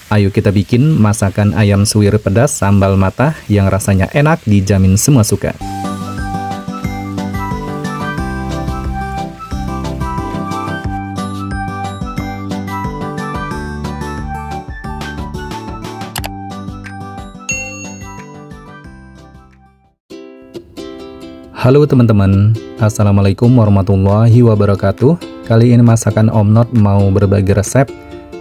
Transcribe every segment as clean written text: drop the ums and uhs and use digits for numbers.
Ayo kita bikin masakan ayam suwir pedas sambal matah yang rasanya enak, dijamin semua suka. Halo teman-teman, Assalamualaikum warahmatullahi wabarakatuh. Kali ini masakan Om Not mau berbagi resep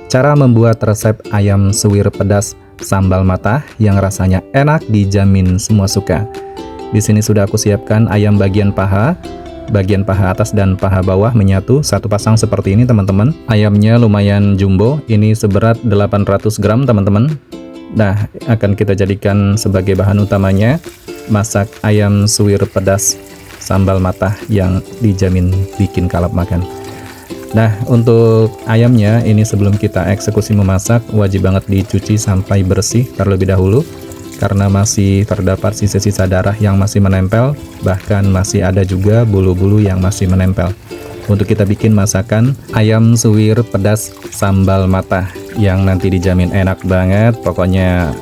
cara membuat resep ayam suwir pedas sambal matah yang rasanya enak, dijamin semua suka. Di sini sudah aku siapkan ayam bagian paha atas dan paha bawah menyatu satu pasang seperti ini teman-teman. Ayamnya lumayan jumbo, ini seberat 800 gram teman-teman. Nah, akan kita jadikan sebagai bahan utamanya masak ayam suwir pedas sambal matah yang dijamin bikin kalap makan. Nah, untuk ayamnya ini sebelum kita eksekusi memasak wajib banget dicuci sampai bersih terlebih dahulu karena masih terdapat sisa-sisa darah yang masih menempel, bahkan masih ada juga bulu-bulu yang masih menempel. Untuk kita bikin masakan ayam suwir pedas sambal matah yang nanti dijamin enak banget. Pokoknya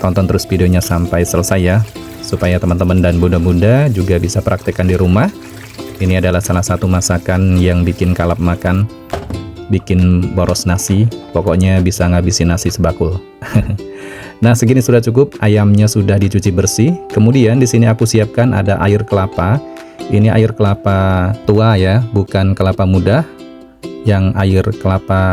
tonton terus videonya sampai selesai ya, supaya teman-teman dan bunda-bunda juga bisa praktekkan di rumah. Ini adalah salah satu masakan yang bikin kalap makan, bikin boros nasi, pokoknya bisa ngabisin nasi sebakul. Nah, segini sudah cukup, ayamnya sudah dicuci bersih. Kemudian di sini aku siapkan ada air kelapa. Ini air kelapa tua ya, bukan kelapa muda. Yang air kelapa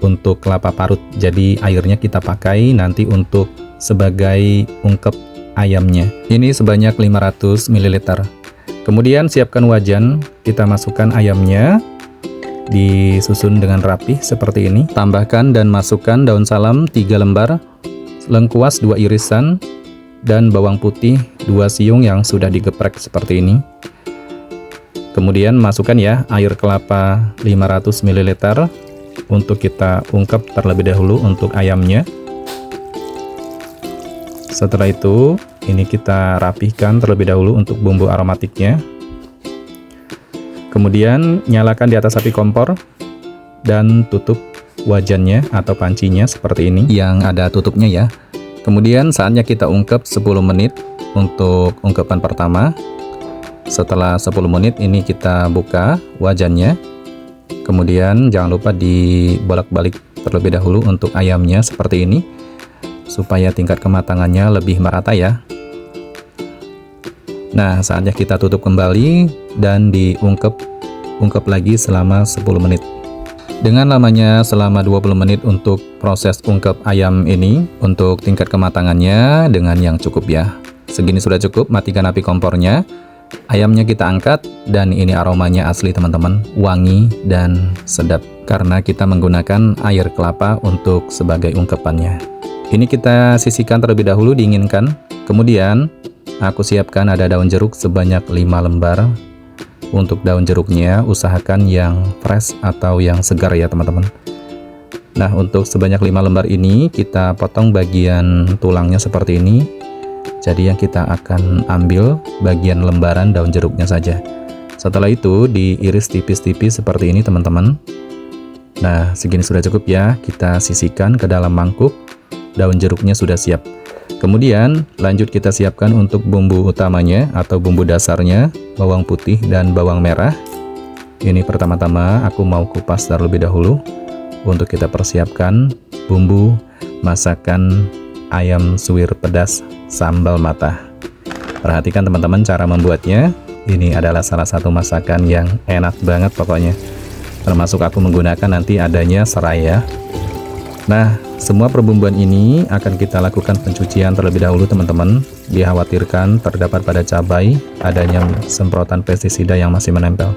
untuk kelapa parut. Jadi airnya kita pakai nanti untuk sebagai ungkep ayamnya. Ini sebanyak 500 ml. Kemudian siapkan wajan, kita masukkan ayamnya, disusun dengan rapih seperti ini. Tambahkan dan masukkan daun salam 3 lembar, lengkuas 2 irisan, dan bawang putih 2 siung yang sudah digeprek seperti ini. Kemudian masukkan ya air kelapa 500 ml untuk kita ungkep terlebih dahulu untuk ayamnya. Setelah itu, ini kita rapihkan terlebih dahulu untuk bumbu aromatiknya. Kemudian nyalakan di atas api kompor dan tutup wajannya atau pancinya seperti ini yang ada tutupnya ya. Kemudian saatnya kita ungkep 10 menit untuk ungkepan pertama. Setelah 10 menit ini kita buka wajannya. Kemudian jangan lupa dibolak-balik terlebih dahulu untuk ayamnya seperti ini, supaya tingkat kematangannya lebih merata ya. Nah, saatnya kita tutup kembali dan diungkep lagi selama 10 menit. Dengan lamanya selama 20 menit untuk proses ungkep ayam ini, untuk tingkat kematangannya dengan yang cukup ya. Segini sudah cukup, matikan api kompornya. Ayamnya kita angkat dan ini aromanya asli teman-teman, wangi dan sedap karena kita menggunakan air kelapa untuk sebagai ungkepannya. Ini kita sisihkan terlebih dahulu, dinginkan. Kemudian aku siapkan ada daun jeruk sebanyak 5 lembar. Untuk daun jeruknya usahakan yang fresh atau yang segar ya teman-teman. Nah, untuk sebanyak 5 lembar ini kita potong bagian tulangnya seperti ini. Jadi yang kita akan ambil bagian lembaran daun jeruknya saja. Setelah itu diiris tipis-tipis seperti ini teman-teman. Nah, segini sudah cukup ya. Kita sisihkan ke dalam mangkuk. Daun jeruknya sudah siap. Kemudian lanjut kita siapkan untuk bumbu utamanya atau bumbu dasarnya, bawang putih dan bawang merah. Ini pertama-tama aku mau kupas terlebih dahulu untuk kita persiapkan bumbu masakan ayam suwir pedas sambal matah. Perhatikan teman-teman cara membuatnya. Ini adalah salah satu masakan yang enak banget pokoknya. Termasuk aku menggunakan nanti adanya serai ya. Nah, semua perbumbuan ini akan kita lakukan pencucian terlebih dahulu teman-teman. Dikhawatirkan terdapat pada cabai adanya semprotan pestisida yang masih menempel.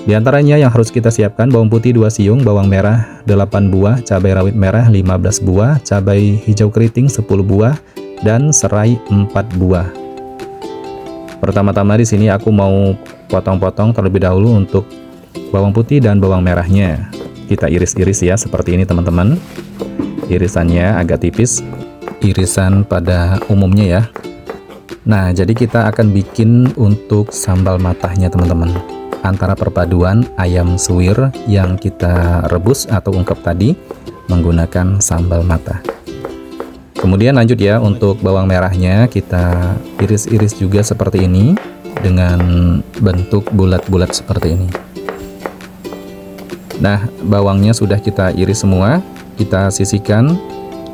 Di antaranya yang harus kita siapkan bawang putih 2 siung, bawang merah 8 buah, cabai rawit merah 15 buah, cabai hijau keriting 10 buah, dan serai 4 buah. Pertama-tama di sini aku mau potong-potong terlebih dahulu untuk bawang putih dan bawang merahnya. Kita iris-iris ya seperti ini teman-teman. Irisannya agak tipis, irisan pada umumnya ya. Nah, jadi kita akan bikin untuk sambal matahnya teman-teman. Antara perpaduan ayam suwir yang kita rebus atau ungkep tadi menggunakan sambal mata. Kemudian lanjut ya, untuk bawang merahnya kita iris-iris juga seperti ini dengan bentuk bulat-bulat seperti ini. Nah, bawangnya sudah kita iris semua, kita sisihkan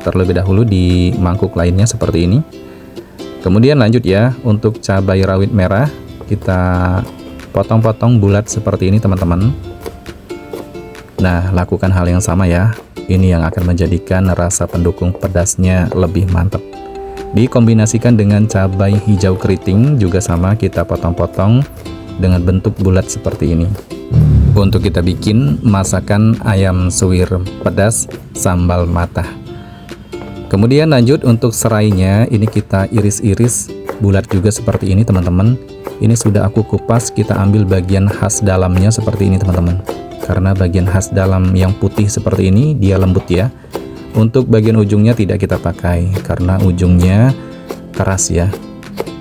terlebih dahulu di mangkuk lainnya seperti ini. Kemudian lanjut ya, untuk cabai rawit merah kita potong-potong bulat seperti ini teman-teman. Nah, lakukan hal yang sama ya. Ini yang akan menjadikan rasa pendukung pedasnya lebih mantap. Dikombinasikan dengan cabai hijau keriting juga sama, kita potong-potong dengan bentuk bulat seperti ini. Untuk kita bikin masakan ayam suwir pedas sambal mata. Kemudian lanjut untuk serainya, ini kita iris-iris bulat juga seperti ini teman-teman. Ini sudah aku kupas, kita ambil bagian khas dalamnya seperti ini teman-teman. Karena bagian khas dalam yang putih seperti ini dia lembut ya. Untuk bagian ujungnya tidak kita pakai karena ujungnya keras ya.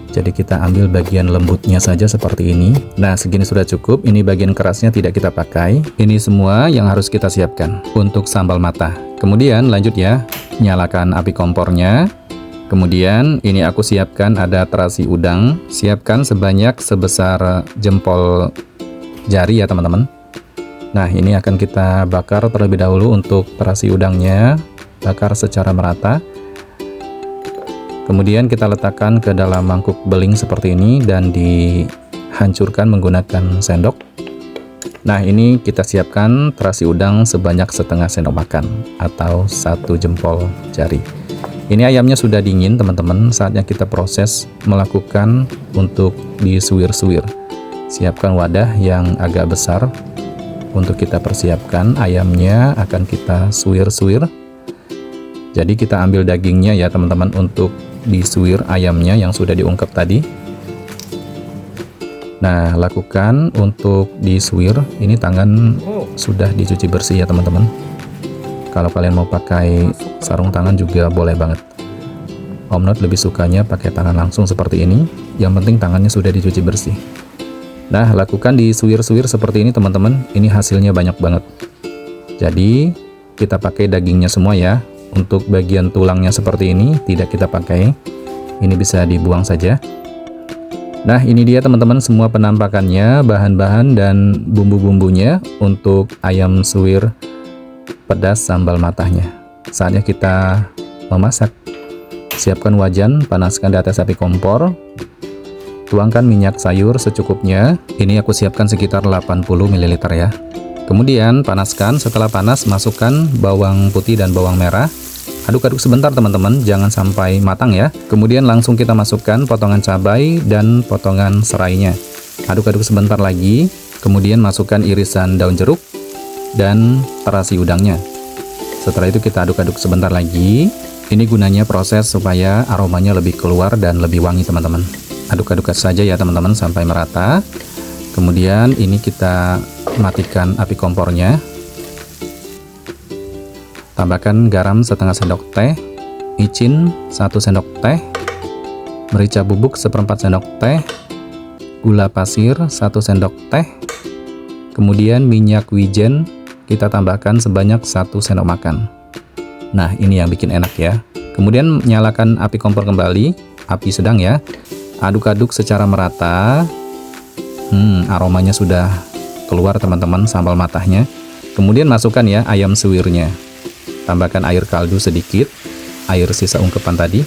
Jadi kita ambil bagian lembutnya saja seperti ini. Nah, segini sudah cukup. Ini bagian kerasnya tidak kita pakai. Ini semua yang harus kita siapkan untuk sambal mata. Kemudian lanjut ya, nyalakan api kompornya. Kemudian ini aku siapkan ada terasi udang. Siapkan sebanyak sebesar jempol jari ya teman-teman. Nah, ini akan kita bakar terlebih dahulu untuk terasi udangnya, bakar secara merata. Kemudian kita letakkan ke dalam mangkuk beling seperti ini dan dihancurkan menggunakan sendok. Nah, ini kita siapkan terasi udang sebanyak setengah sendok makan atau 1 jempol jari. Ini ayamnya sudah dingin teman-teman, saatnya kita proses melakukan untuk disuwir-suwir. Siapkan wadah yang agak besar. Untuk kita persiapkan ayamnya akan kita suwir-suwir. Jadi kita ambil dagingnya ya teman-teman untuk disuwir ayamnya yang sudah diungkep tadi. Nah, lakukan untuk disuwir. Ini tangan sudah dicuci bersih ya teman-teman. Kalau kalian mau pakai sarung tangan juga boleh banget. Om Not lebih sukanya pakai tangan langsung seperti ini. Yang penting tangannya sudah dicuci bersih. Nah, lakukan disuwir-suwir seperti ini teman-teman. Ini hasilnya banyak banget. Jadi kita pakai dagingnya semua ya. Untuk bagian tulangnya seperti ini tidak kita pakai. Ini bisa dibuang saja. Nah, ini dia teman-teman semua penampakannya, bahan-bahan dan bumbu-bumbunya untuk ayam suwir pedas sambal matanya. Saatnya kita memasak. Siapkan wajan, panaskan di atas api kompor. Tuangkan minyak sayur secukupnya. Ini aku siapkan sekitar 80 ml ya. Kemudian panaskan, setelah panas masukkan bawang putih dan bawang merah. Aduk-aduk sebentar teman-teman, jangan sampai matang ya. Kemudian langsung kita masukkan potongan cabai dan potongan serainya. Aduk-aduk sebentar lagi. Kemudian masukkan irisan daun jeruk dan terasi udangnya. Setelah itu kita aduk-aduk sebentar lagi. Ini gunanya proses supaya aromanya lebih keluar dan lebih wangi teman-teman. Aduk-aduk saja ya teman-teman sampai merata. Kemudian ini kita matikan api kompornya. Tambahkan garam setengah sendok teh, micin 1 sendok teh, merica bubuk 1/4 sendok teh, gula pasir 1 sendok teh. Kemudian minyak wijen kita tambahkan sebanyak 1 sendok makan. Nah, ini yang bikin enak ya. Kemudian nyalakan api kompor kembali, api sedang ya. Aduk-aduk secara merata. Aromanya sudah keluar teman-teman sambal matahnya. Kemudian masukkan ya ayam suwirnya. Tambahkan air kaldu sedikit, air sisa ungkepan tadi.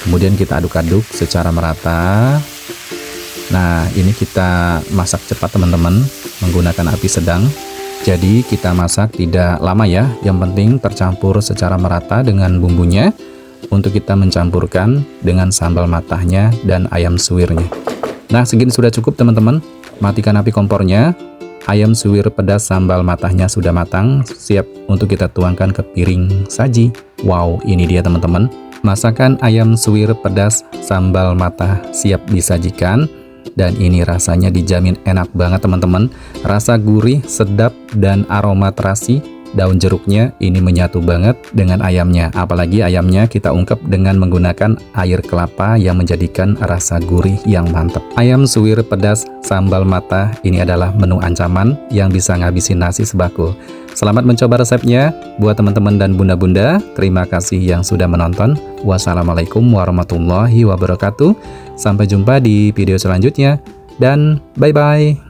Kemudian kita aduk-aduk secara merata. Nah, ini kita masak cepat teman-teman menggunakan api sedang. Jadi kita masak tidak lama ya. Yang penting tercampur secara merata dengan bumbunya. Untuk kita mencampurkan dengan sambal matahnya dan ayam suwirnya. Nah, segini sudah cukup teman-teman. Matikan api kompornya. Ayam suwir pedas sambal matahnya sudah matang, siap untuk kita tuangkan ke piring saji. Wow, ini dia teman-teman. Masakan ayam suwir pedas sambal matah siap disajikan. Dan ini rasanya dijamin enak banget teman-teman. Rasa gurih, sedap, dan aroma terasi daun jeruknya ini menyatu banget dengan ayamnya. Apalagi ayamnya kita ungkep dengan menggunakan air kelapa yang menjadikan rasa gurih yang mantap. Ayam suwir pedas sambal mata ini adalah menu ancaman yang bisa ngabisin nasi sebakul. Selamat mencoba resepnya buat teman-teman dan bunda-bunda. Terima kasih yang sudah menonton. Wassalamualaikum warahmatullahi wabarakatuh. Sampai jumpa di video selanjutnya dan bye-bye.